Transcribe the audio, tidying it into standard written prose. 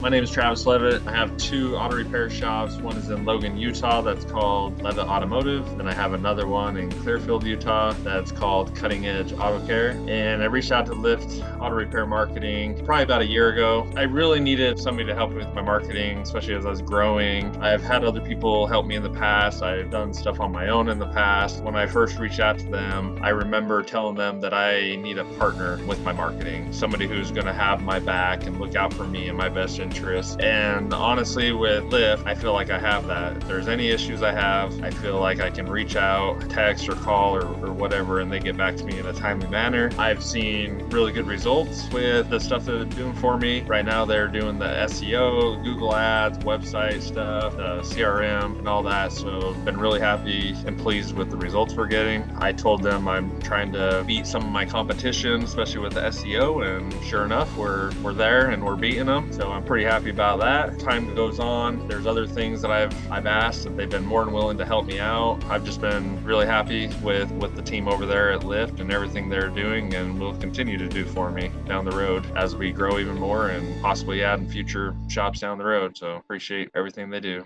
My name is Travis Leavitt. I have two auto repair shops. One is in Logan, Utah, that's called Leavitt Automotive. Then I have another one in Clearfield, Utah, that's called Cutting Edge Auto Care. And I reached out to Lyft Auto Repair Marketing probably about a year ago. I really needed somebody to help me with my marketing, especially as I was growing. I've had other people help me in the past. I've done stuff on my own in the past. When I first reached out to them, I remember telling them that I need a partner with my marketing, somebody who's going to have my back and look out for me and my best interest. And honestly, with Lyft, I feel like I have that. If there's any issues I have, I feel like I can reach out, text or call or whatever, and they get back to me in a timely manner. I've seen really good results with the stuff that they're doing for me. Right now, they're doing the SEO, Google Ads, website stuff, the CRM, and all that. So I've been really happy and pleased with the results we're getting. I told them I'm trying to beat some of my competition, especially with the SEO, and sure enough, we're there and we're beating them. So I'm pretty happy about that. Time goes on, there's other things that I've asked and they've been more than willing to help me out. I've just been really happy with the team over there at Lyft and everything they're doing and will continue to do for me down the road as we grow even more and possibly add in future shops down the road. So appreciate everything they do.